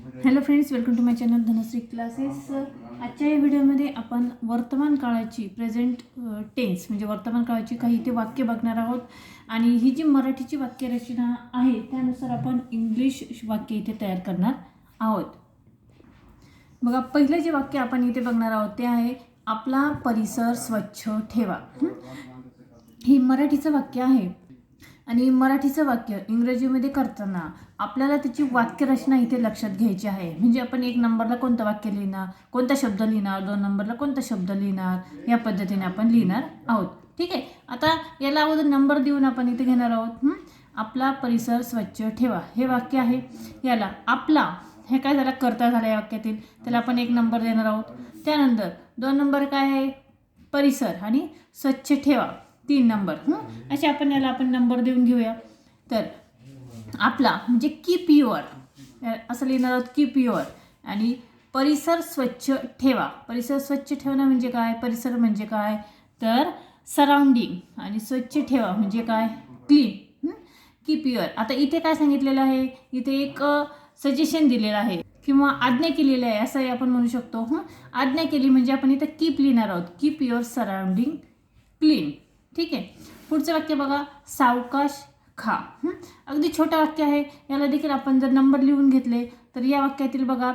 Hello friends, welcome to my channel Dhanashree classes. आजच्या या व्हिडिओमध्ये आपण वर्तमान काळाची प्रेझेंट टेन्स म्हणजे वर्तमान काळाची काही ते वाक्य बघणार आहोत. आणि ही जी मराठीची वाक्यरचना आहे त्यानुसार आपण इंग्लिश वाक्य इथे तयार करणार आहोत. बघा, पहिलं जे वाक्य आपण इथे बघणार आहोत ते आहे आपला परिसर स्वच्छ ठेवा. ही मराठीचं वाक्य आहे. आणि मराठीचं वाक्य इंग्रजीमध्ये करताना आपल्याला त्याची वाक्यरचना इथे लक्षात घ्यायची आहे. म्हणजे आपण 1 नंबरला कोणतं वाक्य लिहिणार, कोणता शब्द लिहिणार, 2 नंबरला कोणता शब्द लिहिणार, या पद्धतीने आपण लिहिणार आहोत. ठीक आहे. आता याला अगोदर नंबर देऊन आपण इथे घेणार आहोत. आपला परिसर स्वच्छ ठेवा हे वाक्य आहे. याला आपला हे काय झाला, कर्ता झाला या वाक्यातील, त्याला आपण 1 नंबर देणार आहोत. त्यानंतर 2 नंबर काय आहे, परिसर, आणि स्वच्छ ठेवा 3 नंबर. असे आपण याला नंबर देऊन घेऊया. तर आपला म्हणजे कीप युअर असं लिहिणार आहोत, कीप युअर. आणि परिसर स्वच्छ ठेवा. परिसर स्वच्छ ठेवणं म्हणजे काय, परिसर म्हणजे काय तर सराउंडिंग, आणि स्वच्छ ठेवा म्हणजे काय, क्लीन. Keep your. आता इथे काय सांगितलेलं आहे, इथे एक सजेशन दिलेलं आहे किंवा आज्ञा केलेली आहे असंही आपण म्हणू शकतो. आज्ञा केली म्हणजे आपण इथे कीप लिहिणार आहोत, कीप युअर सराउंडिंग क्लीन. ठीक आहे. पुढचं वाक्य बघा, सावकाश खा. अगदी छोटं वाक्य आहे. याला देखील आपण जर नंबर लिहून घेतले तर या वाक्यातील बघा,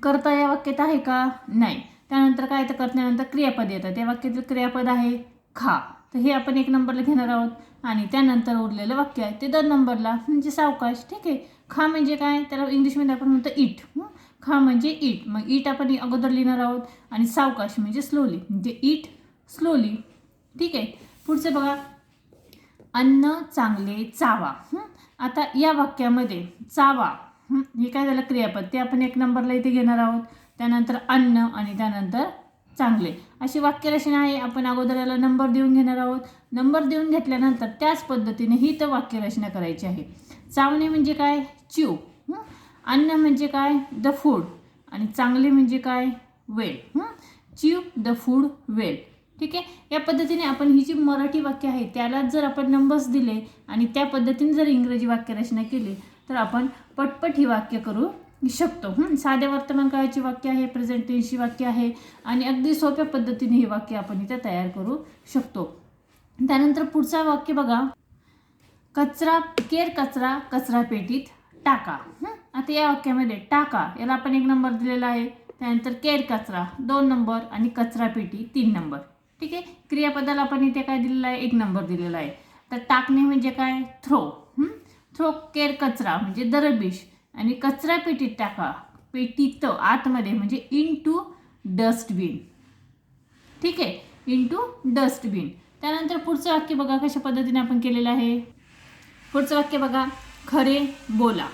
कर्ता या वाक्यात आहे का, नाही. त्यानंतर काय, तर कर्त्यानंतर क्रियापद येतं. त्या वाक्यातील क्रियापद आहे खा, तर हे आपण 1 नंबरला घेणार आहोत. आणि त्यानंतर उरलेलं वाक्य आहे ते 2 नंबरला म्हणजे सावकाश. ठीक आहे. खा म्हणजे काय, त्याला इंग्लिशमध्ये आपण म्हणतो इट. खा म्हणजे इट. मग इट आपण अगोदर लिहिणार आहोत. आणि सावकाश म्हणजे स्लोली, म्हणजे इट स्लोली. ठीक आहे. पुढचं बघा, अन्न चांगले चावा. आता या वाक्यामध्ये चावा हे काय झालं, क्रियापद, ते आपण 1 नंबरला इथे घेणार आहोत. त्यानंतर अन्न आणि त्यानंतर चांगले अशी वाक्यरचना आहे. आपण अगोदर याला नंबर देऊन घेणार आहोत. नंबर देऊन घेतल्यानंतर त्याच पद्धतीने ही तर वाक्यरचना करायची आहे. चावणे म्हणजे काय, च्यू. अन्न म्हणजे काय, द फूड. आणि चांगले म्हणजे काय, वेल. च्यू द फूड वेल. ठीक आहे. या पद्धतीने आपण ही जी मराठी वाक्य आहे त्याला जर आपण नंबर्स दिले आणि त्या पद्धतीने जर इंग्रजी वाक्यरचना केली तर आपण पटपट ही वाक्य करू शकतो. साध्या वर्तमान काळाची वाक्य आहे, प्रेझेंट टेन्सची वाक्य आहे, आणि अगदी सोप्या पद्धतीने ही वाक्य आपण इथे तयार करू शकतो. त्यानंतर पुढचा वाक्य बघा, कचरा कचरापेटीत टाका. आता या वाक्यामध्ये टाका याला आपण 1 नंबर दिलेला आहे. त्यानंतर कचरा 2 नंबर, आणि कचरापेटी 3 नंबर. ठीक आहे. क्रियापदाला आपण इथे काय दिलेलं आहे, 1 नंबर दिलेला आहे. तर टाकणे म्हणजे काय, थ्रो. थ्रो कचरा म्हणजे द रबिश. आणि कचरा पेटीत टाका, पेटीत आतमध्ये म्हणजे इन टू डस्टबिन. ठीक आहे, इन टू डस्टबिन. त्यानंतर पुढचं वाक्य बघा कशा पद्धतीने आपण केलेलं आहे. पुढचं वाक्य बघा, खरे बोला.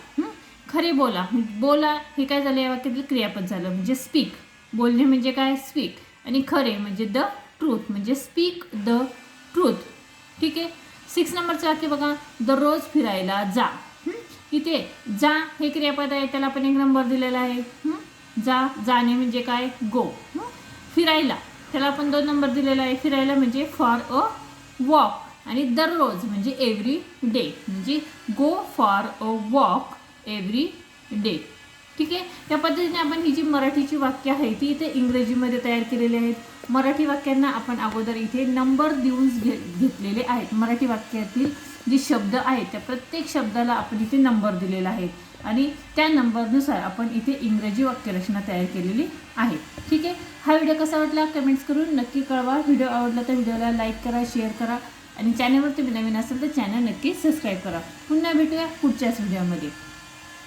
खरे बोला, बोला हे काय झालं, या वाक्यातील क्रियापद झालं म्हणजे स्पीक. बोलणे म्हणजे काय, स्पीक. आणि खरे म्हणजे द ट्रूथ, म्हणजे स्पीक द ट्रूथ. ठीक आहे. 6 नंबरचं वाक्य बघा, दररोज फिरायला जा. इथे जा हे क्रियापद आहे, त्याला आपण 1 नंबर दिलेला आहे. जाणे म्हणजे काय, गो. फिरायला त्याला आपण 2 नंबर दिलेला आहे. फिरायला म्हणजे फॉर अ वॉक. आणि दररोज म्हणजे एव्हरी डे, म्हणजे go for a walk every day. ठीक आहे. या पद्धतीने आपण ही जी मराठीची वाक्य आहे ती इथे इंग्रजीमध्ये तयार केलेली आहेत. मराठी वाक्यांना आपण अगोदर इथे नंबर देऊन घेतलेले आहेत. मराठी वाक्यातील जे शब्द आहेत त्या प्रत्येक शब्दाला आपण इथे नंबर दिलेला आहे, आणि त्या नंबरनुसार आपण इथे इंग्रजी वाक्यरचना तयार केलेली आहे. ठीक आहे. हा व्हिडिओ कसा वाटला कमेंट्स करून नक्की कळवा. व्हिडिओ आवडला तर व्हिडिओला लाईक करा, शेअर करा, आणि चॅनलवर तुम्ही नवीन असेल तर चॅनल नक्की सबस्क्राईब करा. पुन्हा भेटूया पुढच्याच व्हिडिओमध्ये.